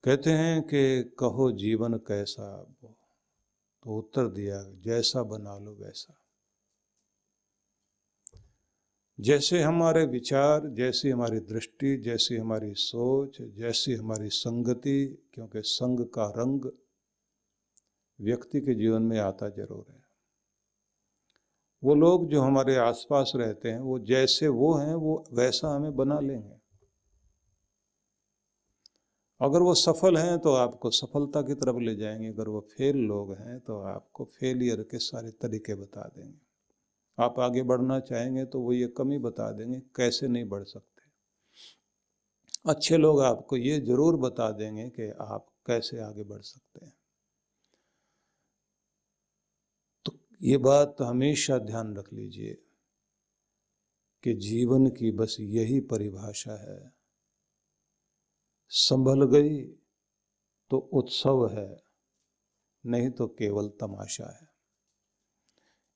कहते हैं कि कहो जीवन कैसा, तो उत्तर दिया जैसा बना लो वैसा। जैसे हमारे विचार, जैसी हमारी दृष्टि, जैसी हमारी सोच, जैसी हमारी संगति, क्योंकि संग का रंग व्यक्ति के जीवन में आता जरूर है। वो लोग जो हमारे आसपास रहते हैं वो जैसे वो हैं वो वैसा हमें बना लेंगे। अगर वो सफल हैं तो आपको सफलता की तरफ ले जाएंगे, अगर वो फेल लोग हैं तो आपको फेलियर के सारे तरीके बता देंगे। आप आगे बढ़ना चाहेंगे तो वो ये कमी बता देंगे कैसे नहीं बढ़ सकते। अच्छे लोग आपको ये जरूर बता देंगे कि आप कैसे आगे बढ़ सकते हैं। तो ये बात हमेशा ध्यान रख लीजिए कि जीवन की बस यही परिभाषा है। संभल गई तो उत्सव है, नहीं तो केवल तमाशा है।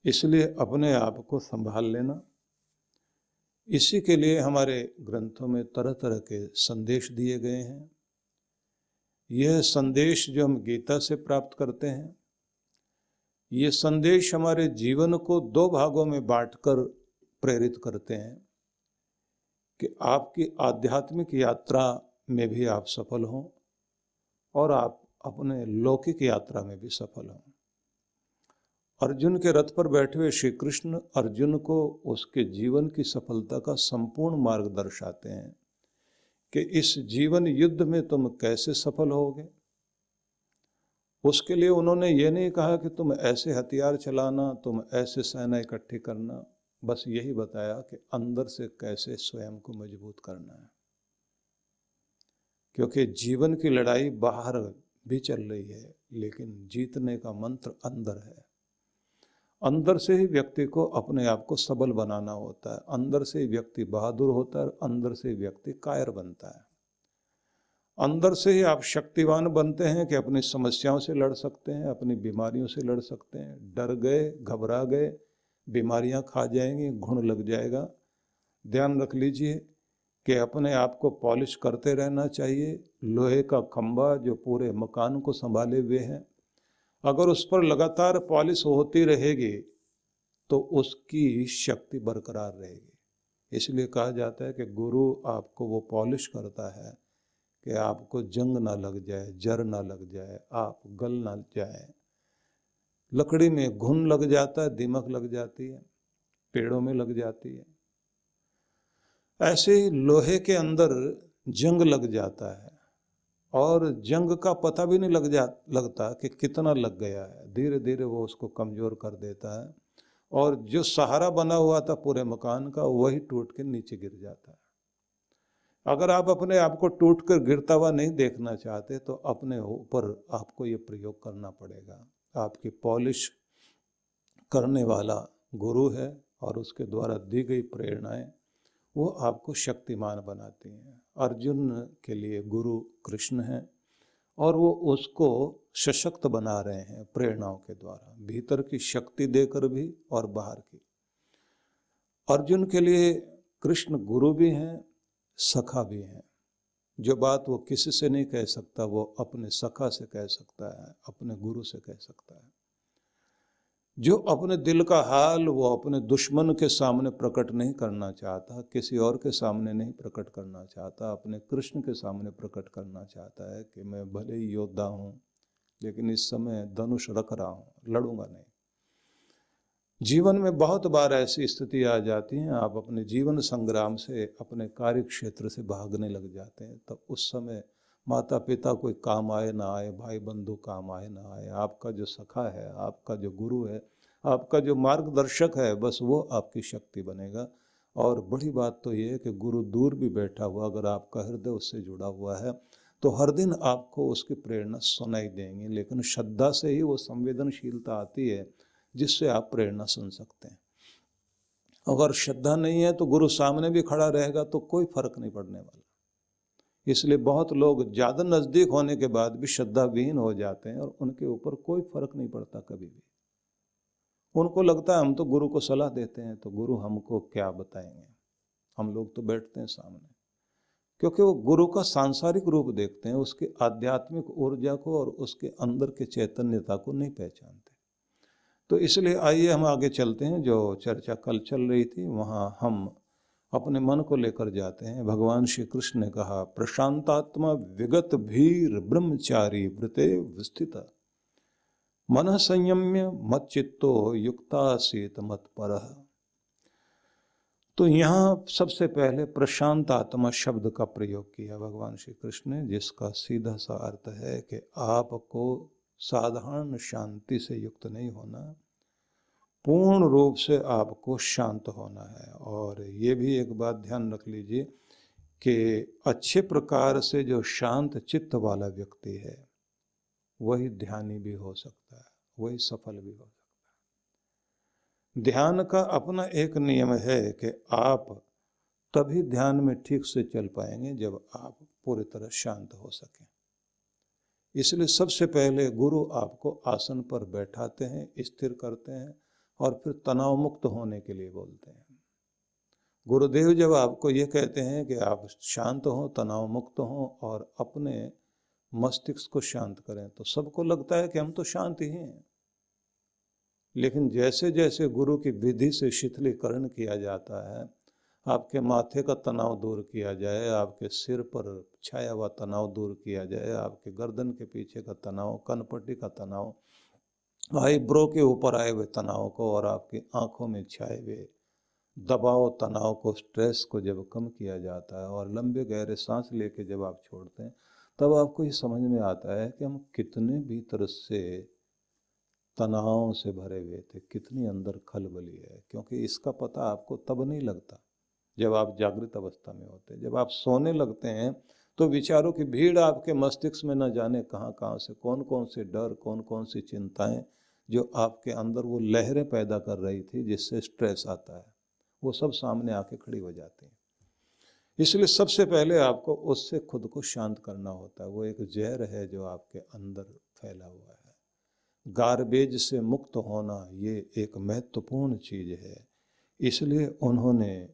इसलिए अपने आप को संभाल लेना। इसी के लिए हमारे ग्रंथों में तरह तरह के संदेश दिए गए हैं। यह संदेश जो हम गीता से प्राप्त करते हैं, ये संदेश हमारे जीवन को दो भागों में बांटकर प्रेरित करते हैं कि आपकी आध्यात्मिक यात्रा में भी आप सफल हों और आप अपने लौकिक यात्रा में भी सफल हों। अर्जुन के रथ पर बैठे हुए श्री कृष्ण अर्जुन को उसके जीवन की सफलता का संपूर्ण मार्ग दर्शाते हैं कि इस जीवन युद्ध में तुम कैसे सफल होगे। उसके लिए उन्होंने ये नहीं कहा कि तुम ऐसे हथियार चलाना, तुम ऐसे सेना इकट्ठी करना, बस यही बताया कि अंदर से कैसे स्वयं को मजबूत करना है। क्योंकि जीवन की लड़ाई बाहर भी चल रही है, लेकिन जीतने का मंत्र अंदर है। अंदर से ही व्यक्ति को अपने आप को सबल बनाना होता है, अंदर से ही व्यक्ति बहादुर होता है, अंदर से ही व्यक्ति कायर बनता है। अंदर से ही आप शक्तिवान बनते हैं कि अपनी समस्याओं से लड़ सकते हैं, अपनी बीमारियों से लड़ सकते हैं। डर गए, घबरा गए, बीमारियां खा जाएंगी, घुन लग जाएगा। ध्यान रख लीजिए कि अपने आप को पॉलिश करते रहना चाहिए। लोहे का खंभा जो पूरे मकान को संभाले हुए है, अगर उस पर लगातार पॉलिश होती रहेगी तो उसकी शक्ति बरकरार रहेगी। इसलिए कहा जाता है कि गुरु आपको वो पॉलिश करता है कि आपको जंग ना लग जाए, जर ना लग जाए, आप गल ना जाए। लकड़ी में घुन लग जाता है, दीमक लग जाती है, पेड़ों में लग जाती है। ऐसे ही लोहे के अंदर जंग लग जाता है और जंग का पता भी नहीं लगता कि कितना लग गया है। धीरे धीरे वो उसको कमजोर कर देता है और जो सहारा बना हुआ था पूरे मकान का, वही टूट के नीचे गिर जाता है। अगर आप अपने आप को टूट कर गिरता हुआ नहीं देखना चाहते तो अपने ऊपर आपको ये प्रयोग करना पड़ेगा। आपकी पॉलिश करने वाला गुरु है और उसके द्वारा दी गई प्रेरणाएं वो आपको शक्तिमान बनाती हैं। अर्जुन के लिए गुरु कृष्ण हैं और वो उसको सशक्त बना रहे हैं प्रेरणाओं के द्वारा, भीतर की शक्ति देकर भी और बाहर की। अर्जुन के लिए कृष्ण गुरु भी हैं, सखा भी हैं। जो बात वो किसी से नहीं कह सकता वो अपने सखा से कह सकता है, अपने गुरु से कह सकता है। जो अपने दिल का हाल वो अपने दुश्मन के सामने प्रकट नहीं करना चाहता, किसी और के सामने नहीं प्रकट करना चाहता, अपने कृष्ण के सामने प्रकट करना चाहता है कि मैं भले ही योद्धा हूँ लेकिन इस समय धनुष रख रहा हूँ, लड़ूंगा नहीं। जीवन में बहुत बार ऐसी स्थिति आ जाती है, आप अपने जीवन संग्राम से, अपने कार्य क्षेत्र से भागने लग जाते हैं। तो उस समय माता पिता कोई काम आए ना आए, भाई बंधु काम आए ना आए, आपका जो सखा है, आपका जो गुरु है, आपका जो मार्गदर्शक है, बस वो आपकी शक्ति बनेगा। और बड़ी बात तो ये है कि गुरु दूर भी बैठा हुआ, अगर आपका हृदय उससे जुड़ा हुआ है तो हर दिन आपको उसकी प्रेरणा सुनाई देंगी। लेकिन श्रद्धा से ही वो संवेदनशीलता आती है जिससे आप प्रेरणा सुन सकते हैं। अगर श्रद्धा नहीं है तो गुरु सामने भी खड़ा रहेगा तो कोई फर्क नहीं पड़ने वाला। इसलिए बहुत लोग ज़्यादा नज़दीक होने के बाद भी श्रद्धा विहीन हो जाते हैं और उनके ऊपर कोई फर्क नहीं पड़ता कभी भी। उनको लगता है हम तो गुरु को सलाह देते हैं तो गुरु हमको क्या बताएंगे, हम लोग तो बैठते हैं सामने। क्योंकि वो गुरु का सांसारिक रूप देखते हैं, उसकी आध्यात्मिक ऊर्जा को और उसके अंदर के चैतन्यता को नहीं पहचानते। तो इसलिए आइए हम आगे चलते हैं। जो चर्चा कल चल रही थी वहाँ हम अपने मन को लेकर जाते हैं। भगवान श्री कृष्ण ने कहा, प्रशांतात्मा विगत भीर ब्रह्मचारी वृते विस्थित मन संयम्य मत चित्तो युक्तासीत मत परः। तो यहाँ सबसे पहले प्रशांत आत्मा शब्द का प्रयोग किया भगवान श्री कृष्ण ने, जिसका सीधा सा अर्थ है कि आपको साधारण शांति से युक्त नहीं होना, पूर्ण रूप से आपको शांत होना है। और ये भी एक बात ध्यान रख लीजिए कि अच्छे प्रकार से जो शांत चित्त वाला व्यक्ति है वही ध्यानी भी हो सकता है, वही सफल भी हो सकता है। ध्यान का अपना एक नियम है कि आप तभी ध्यान में ठीक से चल पाएंगे जब आप पूरी तरह शांत हो सकें। इसलिए सबसे पहले गुरु आपको आसन पर बैठाते हैं, स्थिर करते हैं और फिर तनाव मुक्त होने के लिए बोलते हैं। गुरुदेव जब आपको ये कहते हैं कि आप शांत हों, तनाव मुक्त हों और अपने मस्तिष्क को शांत करें, तो सबको लगता है कि हम तो शांत ही हैं। लेकिन जैसे जैसे गुरु की विधि से शिथिलीकरण किया जाता है, आपके माथे का तनाव दूर किया जाए, आपके सिर पर छाया हुआ तनाव दूर किया जाए, आपके गर्दन के पीछे का तनाव, कनपट्टी का तनाव, आईब्रो के ऊपर आए हुए तनाव को और आपकी आंखों में छाए हुए दबाव तनाव को, स्ट्रेस को जब कम किया जाता है और लंबे गहरे सांस लेके जब आप छोड़ते हैं, तब आपको ये समझ में आता है कि हम कितने भीतर से तनाव से भरे हुए थे, कितनी अंदर खलबली है। क्योंकि इसका पता आपको तब नहीं लगता जब आप जागृत अवस्था में होते हैं। जब आप सोने लगते हैं तो विचारों की भीड़ आपके मस्तिष्क में न जाने कहाँ कहाँ से, कौन कौन से डर, कौन कौन सी चिंताएं जो आपके अंदर वो लहरें पैदा कर रही थी जिससे स्ट्रेस आता है, वो सब सामने आके खड़ी हो जाती हैं। इसलिए सबसे पहले आपको उससे खुद को शांत करना होता है। वो एक जहर है जो आपके अंदर फैला हुआ है। गार्बेज से मुक्त होना ये एक महत्वपूर्ण चीज है। इसलिए उन्होंने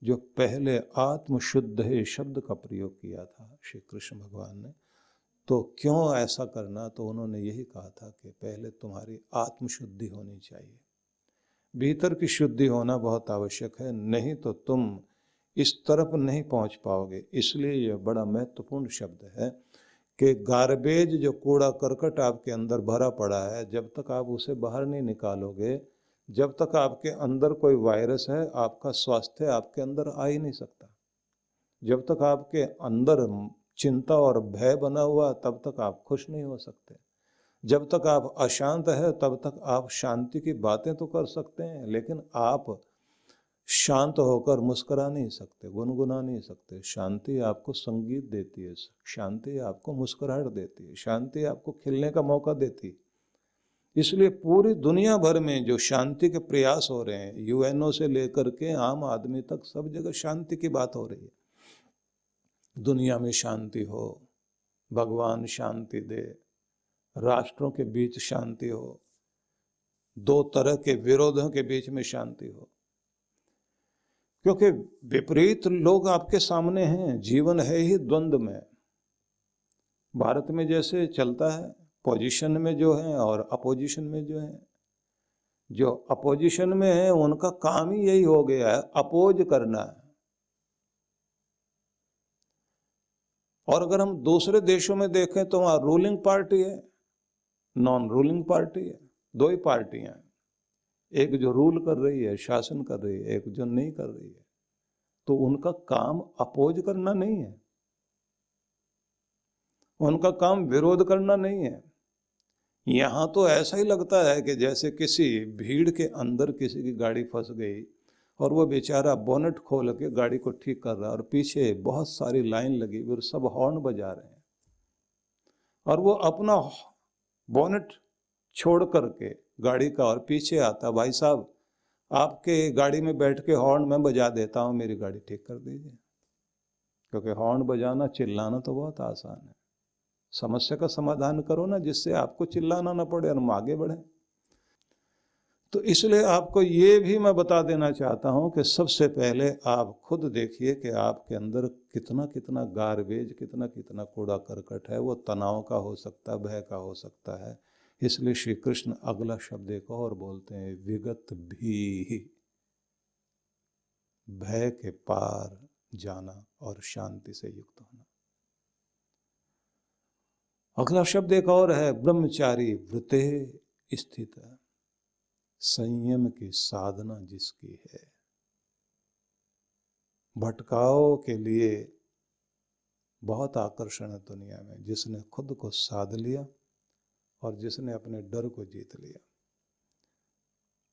जो पहले आत्मशुद्ध है शब्द का प्रयोग किया था श्री कृष्ण भगवान ने, तो क्यों ऐसा करना, तो उन्होंने यही कहा था कि पहले तुम्हारी आत्मशुद्धि होनी चाहिए, भीतर की शुद्धि होना बहुत आवश्यक है, नहीं तो तुम इस तरफ नहीं पहुंच पाओगे। इसलिए यह बड़ा महत्वपूर्ण शब्द है कि गार्बेज, जो कूड़ा करकट आपके अंदर भरा पड़ा है, जब तक आप उसे बाहर नहीं निकालोगे, जब तक आपके अंदर कोई वायरस है, आपका स्वास्थ्य आपके अंदर आ ही नहीं सकता। जब तक आपके अंदर चिंता और भय बना हुआ, तब तक आप खुश नहीं हो सकते। जब तक आप अशांत है, तब तक आप शांति की बातें तो कर सकते हैं, लेकिन आप शांत होकर मुस्कुरा नहीं सकते, गुनगुना नहीं सकते। शांति आपको संगीत देती है, शांति आपको मुस्कुराहट देती है, शांति आपको खिलने का मौका देती है। इसलिए पूरी दुनिया भर में जो शांति के प्रयास हो रहे हैं, यूएनओ से लेकर के आम आदमी तक, सब जगह शांति की बात हो रही है। दुनिया में शांति हो, भगवान शांति दे, राष्ट्रों के बीच शांति हो, दो तरह के विरोधों के बीच में शांति हो। क्योंकि विपरीत लोग आपके सामने हैं, जीवन है ही द्वंद्व में। भारत में जैसे चलता है, पोजीशन में जो है और अपोजिशन में जो है। जो अपोजिशन में है उनका काम ही यही हो गया है, अपोज करना है। और अगर हम दूसरे देशों में देखें तो वहां रूलिंग पार्टी है, नॉन रूलिंग पार्टी है, दो ही पार्टियां हैं। एक जो रूल कर रही है, शासन कर रही है, एक जो नहीं कर रही है। तो उनका काम अपोज करना नहीं है, उनका काम विरोध करना नहीं है। यहाँ तो ऐसा ही लगता है कि जैसे किसी भीड़ के अंदर किसी की गाड़ी फंस गई और वो बेचारा बोनट खोल के गाड़ी को ठीक कर रहा है और पीछे बहुत सारी लाइन लगी हुई और सब हॉर्न बजा रहे हैं, और वो अपना बोनट छोड़ करके गाड़ी का और पीछे आता, भाई साहब आपके गाड़ी में बैठ के हॉर्न मैं बजा देता हूँ, मेरी गाड़ी ठीक कर दीजिए। क्योंकि हॉर्न बजाना, चिल्लाना तो बहुत आसान है। समस्या का समाधान करो ना, जिससे आपको चिल्लाना ना पड़े और हम आगे बढ़े। तो इसलिए आपको ये भी मैं बता देना चाहता हूं कि सबसे पहले आप खुद देखिए कि आपके अंदर कितना कितना गार्बेज, कितना कितना कूड़ा करकट है। वो तनाव का हो सकता है, भय का हो सकता है। इसलिए श्री कृष्ण अगला शब्द एक और बोलते हैं, विगत भी, भय के पार जाना और शांति से युक्त होना। अगला शब्द एक और है, ब्रह्मचारी व्रते स्थित है, संयम की साधना जिसकी है। भटकाव के लिए बहुत आकर्षण है दुनिया में, जिसने खुद को साध लिया और जिसने अपने डर को जीत लिया।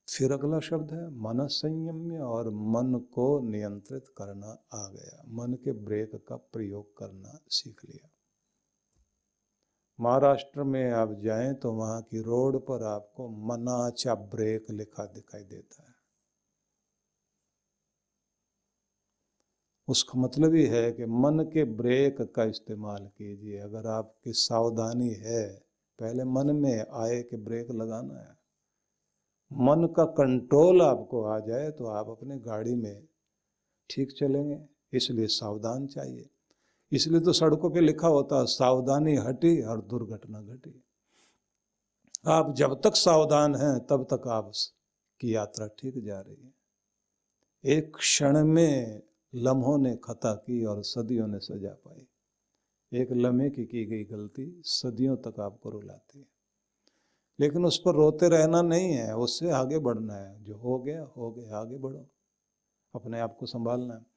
फिर अगला शब्द है मन संयम्य, और मन को नियंत्रित करना आ गया, मन के ब्रेक का प्रयोग करना सीख लिया। महाराष्ट्र में आप जाएं तो वहां की रोड पर आपको मनाचा ब्रेक लिखा दिखाई देता है। उसका मतलब ही है कि मन के ब्रेक का इस्तेमाल कीजिए। अगर आपकी सावधानी है, पहले मन में आए कि ब्रेक लगाना है, मन का कंट्रोल आपको आ जाए तो आप अपने गाड़ी में ठीक चलेंगे। इसलिए सावधान चाहिए। इसलिए तो सड़कों पे लिखा होता है, सावधानी हटी और दुर्घटना घटी। आप जब तक सावधान हैं तब तक आपकी यात्रा ठीक जा रही है। एक क्षण में लम्हों ने खता की और सदियों ने सजा पाई। एक लम्हे की गई गलती सदियों तक आपको रुलाती है। लेकिन उस पर रोते रहना नहीं है, उससे आगे बढ़ना है। जो हो गया हो गया, आगे बढ़ो, अपने आप को संभालना है।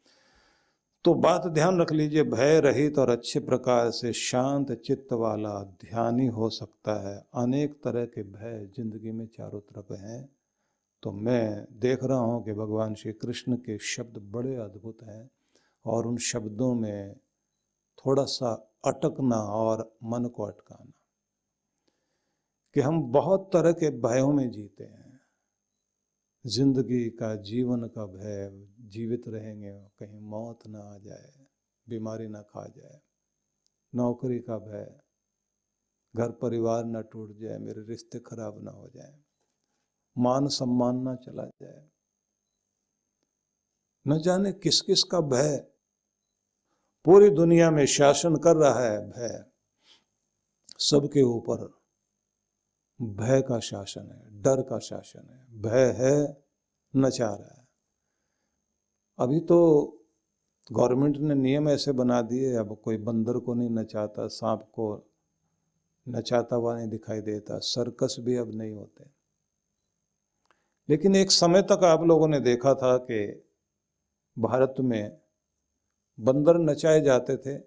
तो बात ध्यान रख लीजिए, भय रहित और अच्छे प्रकार से शांत चित्त वाला ध्यानी हो सकता है। अनेक तरह के भय जिंदगी में चारों तरफ हैं। तो मैं देख रहा हूँ कि भगवान श्री कृष्ण के शब्द बड़े अद्भुत हैं, और उन शब्दों में थोड़ा सा अटकना और मन को अटकाना, कि हम बहुत तरह के भयों में जीते हैं। जिंदगी का, जीवन का भय, जीवित रहेंगे कहीं मौत ना आ जाए, बीमारी ना खा जाए, नौकरी का भय, घर परिवार ना टूट जाए, मेरे रिश्ते खराब ना हो जाए, मान सम्मान ना चला जाए, न जाने किस किस का भय पूरी दुनिया में शासन कर रहा है। भय सबके ऊपर भय का शासन है, डर का शासन है। भय है, नचा रहा है। अभी तो गवर्नमेंट ने नियम ऐसे बना दिए, अब कोई बंदर को नहीं नचाता, सांप को नचाता हुआ नहीं दिखाई देता, सर्कस भी अब नहीं होते। लेकिन एक समय तक आप लोगों ने देखा था कि भारत में बंदर नचाए जाते थे,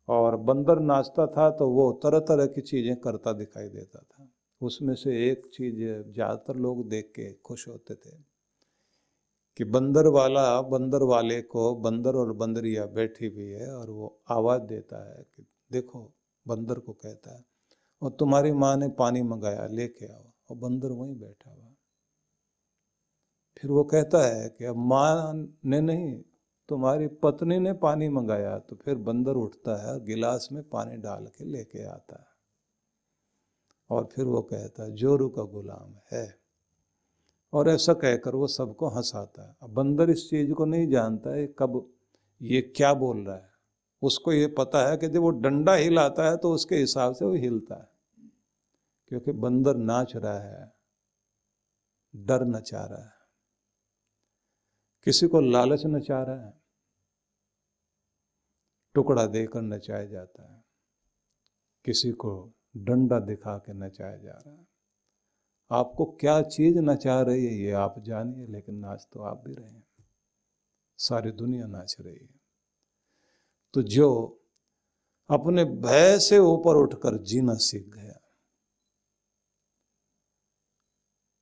और बंदर नाचता था तो वो तरह तरह की चीजें करता दिखाई देता था। उसमें से एक चीज ज्यादातर लोग देख के खुश होते थे, कि बंदर वाला बंदर वाले को, बंदर और बंदरिया बैठी हुई है, और वो आवाज देता है कि देखो, बंदर को कहता है, और तुम्हारी माँ ने पानी मंगाया, लेके आओ, और बंदर वहीं बैठा हुआ। फिर वो कहता है कि अब माँ ने नहीं, तुम्हारी पत्नी ने पानी मंगाया। तो फिर बंदर उठता है, गिलास में पानी डाल के लेके आता है, और फिर वो कहता है जोरू का गुलाम है, और ऐसा कहकर वो सबको हंसाता है। अब बंदर इस चीज को नहीं जानता है कब ये क्या बोल रहा है। उसको ये पता है कि जब वो डंडा हिलाता है तो उसके हिसाब से वो हिलता है, क्योंकि बंदर नाच रहा है, डर नचा रहा है, किसी को लालच नचा रहा है, टुकड़ा देकर नचाया जाता है, किसी को डंडा दिखा के नचाया जा रहा है। आपको क्या चीज नचा रही है ये आप जानिए, लेकिन नाच तो आप भी रहे हैं, सारी दुनिया नाच रही है। तो जो अपने भय से ऊपर उठकर जीना सीख गया,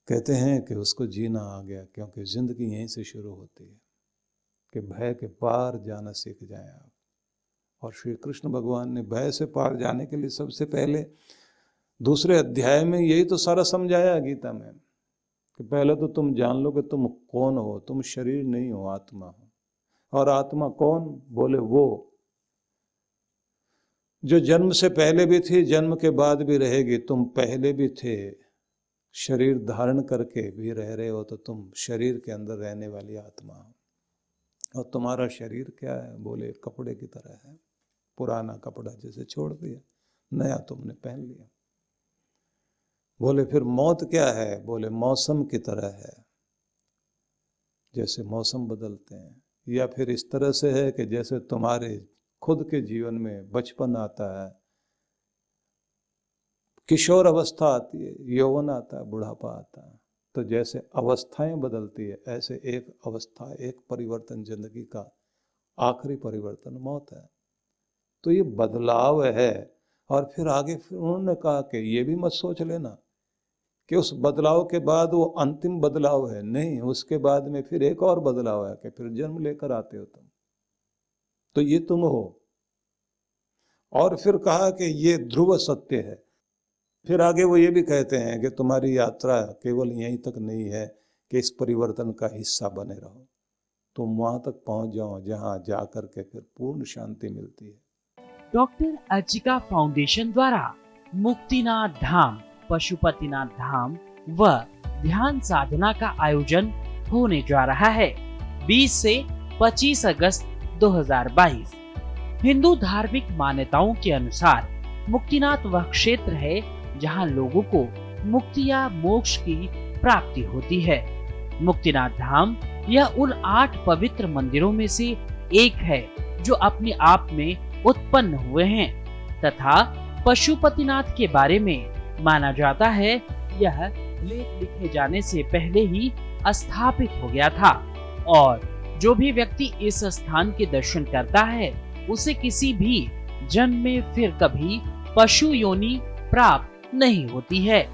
कहते हैं कि उसको जीना आ गया, क्योंकि जिंदगी यहीं से शुरू होती है कि भय के पार जाना सीख जाएं आप। और श्री कृष्ण भगवान ने भय से पार जाने के लिए सबसे पहले दूसरे अध्याय में यही तो सारा समझाया गीता में, कि पहले तो तुम जान लो कि तुम कौन हो। तुम शरीर नहीं हो, आत्मा हो। और आत्मा कौन? बोले वो जो जन्म से पहले भी थी, जन्म के बाद भी रहेगी। तुम पहले भी थे, शरीर धारण करके भी रह रहे हो तो तुम शरीर के अंदर रहने वाली आत्मा हो। और तुम्हारा शरीर क्या है? बोले कपड़े की तरह है, पुराना कपड़ा जैसे छोड़ दिया, नया तुमने पहन लिया। बोले फिर मौत क्या है? बोले मौसम की तरह है, जैसे मौसम बदलते हैं। या फिर इस तरह से है कि जैसे तुम्हारे खुद के जीवन में बचपन आता है, किशोर अवस्था आती है, यौवन आता है, बुढ़ापा आता है, तो जैसे अवस्थाएं बदलती है, ऐसे एक अवस्था, एक परिवर्तन जिंदगी का आखिरी परिवर्तन मौत है। तो ये बदलाव है। और फिर आगे फिर उन्होंने कहा कि ये भी मत सोच लेना कि उस बदलाव के बाद वो अंतिम बदलाव है, नहीं, उसके बाद में फिर एक और बदलाव है कि फिर जन्म लेकर आते हो तुम, तो ये तुम हो। और फिर कहा कि ये ध्रुव सत्य है। फिर आगे वो ये भी कहते हैं कि तुम्हारी यात्रा केवल यहीं तक नहीं है कि इस परिवर्तन का हिस्सा बने रहो, तुम वहां तक पहुंच जाओ जहां जाकर के फिर पूर्ण शांति मिलती है। डॉक्टर अर्चिका फाउंडेशन द्वारा मुक्तिनाथ धाम, पशुपतिनाथ धाम व ध्यान साधना का आयोजन होने जा रहा है 20 से 25 अगस्त 2022। हिंदू धार्मिक मान्यताओं के अनुसार मुक्तिनाथ वह क्षेत्र है जहां लोगों को मुक्ति या मोक्ष की प्राप्ति होती है। मुक्तिनाथ धाम यह उन 8 पवित्र मंदिरों में से एक है जो अपने आप में उत्पन्न हुए हैं, तथा पशुपतिनाथ के बारे में माना जाता है यह लेख लिखे जाने से पहले ही स्थापित हो गया था और जो भी व्यक्ति इस स्थान के दर्शन करता है उसे किसी भी जन्म में फिर कभी पशु योनि प्राप्त नहीं होती है।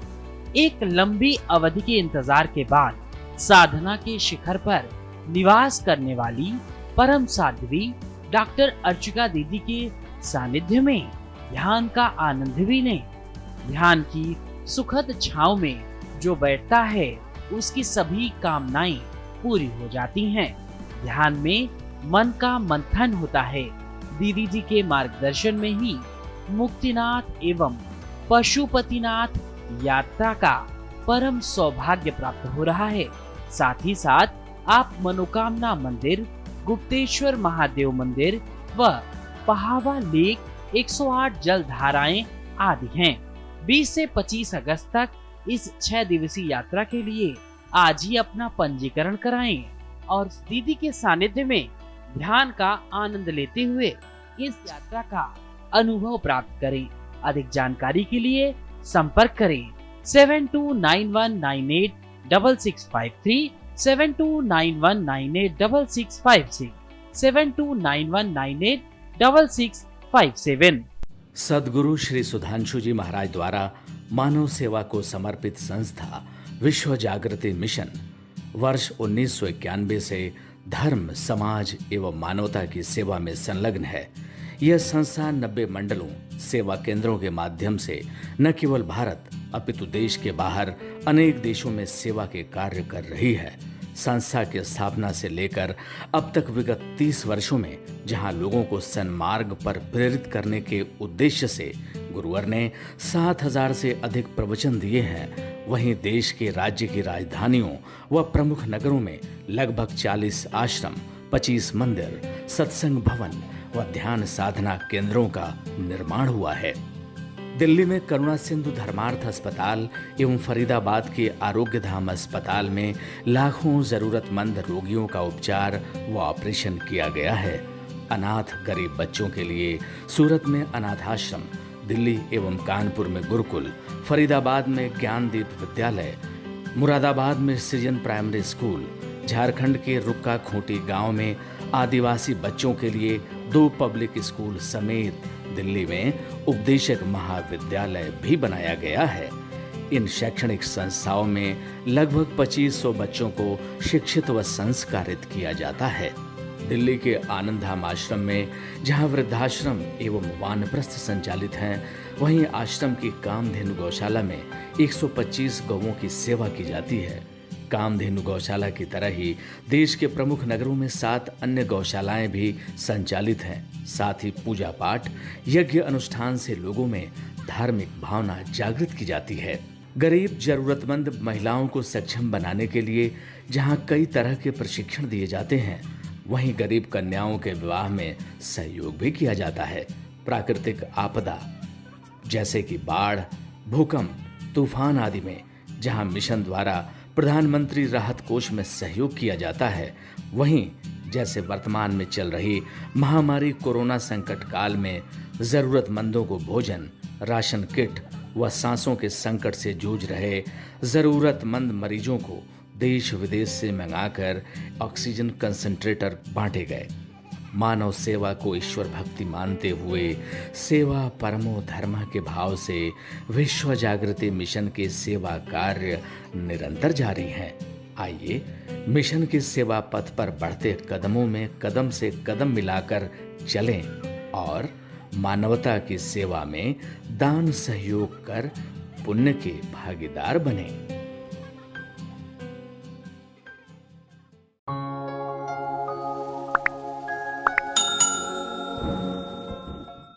एक लंबी अवधि के इंतजार के बाद साधना के शिखर पर निवास करने वाली परम साध्वी डॉक्टर अर्चिका दीदी के सानिध्य में ध्यान का आनंद भी लें। ध्यान की सुखद छांव में जो बैठता है उसकी सभी कामनाएं पूरी हो जाती हैं। ध्यान में मन का मंथन होता है। दीदी जी के मार्गदर्शन में ही मुक्तिनाथ एवं पशुपतिनाथ यात्रा का परम सौभाग्य प्राप्त हो रहा है। साथ ही साथ आप मनोकामना मंदिर, गुप्तेश्वर महादेव मंदिर व पहावा लेक 108 जल धाराएं आदि हैं। 20 से 25 अगस्त तक इस 6 दिवसीय यात्रा के लिए आज ही अपना पंजीकरण कराएं और दीदी के सानिध्य में ध्यान का आनंद लेते हुए इस यात्रा का अनुभव प्राप्त करें। अधिक जानकारी के लिए संपर्क करें 7291986653, 7291986656, 7291986657। सद्गुरु श्री सुधांशु जी महाराज द्वारा मानव सेवा को समर्पित संस्था विश्व जागृति मिशन वर्ष 1991 से धर्म, समाज एवं मानवता की सेवा में संलग्न है। यह संस्था 90 मंडलों, सेवा केंद्रों के माध्यम से न केवल भारत अपितु देश के बाहर अनेक देशों में सेवा के कार्य कर रही है। संस्था की स्थापना से लेकर अब तक विगत 30 वर्षों में जहां लोगों को सन्मार्ग पर प्रेरित करने के उद्देश्य से गुरुवर ने 7000 से अधिक प्रवचन दिए हैं, वहीं देश के राज्य की राजधानियों व प्रमुख नगरों में लगभग 40 आश्रम, 25 मंदिर, सत्संग भवन व ध्यान साधना केंद्रों का निर्माण हुआ है। दिल्ली में करुणा सिंधु धर्मार्थ अस्पताल एवं फरीदाबाद के आरोग्य धाम अस्पताल में लाखों जरूरतमंद रोगियों का उपचार व ऑपरेशन किया गया है। अनाथ गरीब बच्चों के लिए सूरत में अनाथाश्रम, दिल्ली एवं कानपुर में गुरुकुल, फरीदाबाद में ज्ञानदीप विद्यालय, मुरादाबाद में सृजन प्राइमरी स्कूल, झारखंड के रुक्का खूंटी गांव में आदिवासी बच्चों के लिए 2 पब्लिक स्कूल समेत दिल्ली में उपदेशक महाविद्यालय भी बनाया गया है। इन शैक्षणिक संस्थाओं में लगभग 2500 बच्चों को शिक्षित व संस्कारित किया जाता है। दिल्ली के आनंद धाम आश्रम में जहां वृद्धाश्रम एवं वानप्रस्थ संचालित हैं, वहीं आश्रम की कामधेनु गौशाला में 125 गौओं की सेवा की जाती है। कामधेनु गौशाला की तरह ही देश के प्रमुख नगरों में 7 अन्य गौशालाएं भी संचालित हैं। साथ ही पूजा पाठ, यज्ञ अनुष्ठान से लोगों में धार्मिक भावना जागृत की जाती है। गरीब जरूरतमंद महिलाओं को सक्षम बनाने के लिए जहां कई तरह के प्रशिक्षण दिए जाते हैं, वहीं गरीब कन्याओं के विवाह में सहयोग भी किया जाता है। प्राकृतिक आपदा जैसे कि बाढ़, भूकंप, तूफान आदि में जहां मिशन द्वारा प्रधानमंत्री राहत कोष में सहयोग किया जाता है, वहीं जैसे वर्तमान में चल रही महामारी कोरोना संकट काल में जरूरतमंदों को भोजन, राशन किट व सांसों के संकट से जूझ रहे जरूरतमंद मरीजों को देश विदेश से मंगाकर ऑक्सीजन कंसंट्रेटर बांटे गए। मानव सेवा को ईश्वर भक्ति मानते हुए सेवा परमो धर्म के भाव से विश्व जागृति मिशन के सेवा कार्य निरंतर जारी हैं। आइए मिशन के सेवा पथ पर बढ़ते कदमों में कदम से कदम मिलाकर चलें और मानवता की सेवा में दान सहयोग कर पुण्य के भागीदार बनें।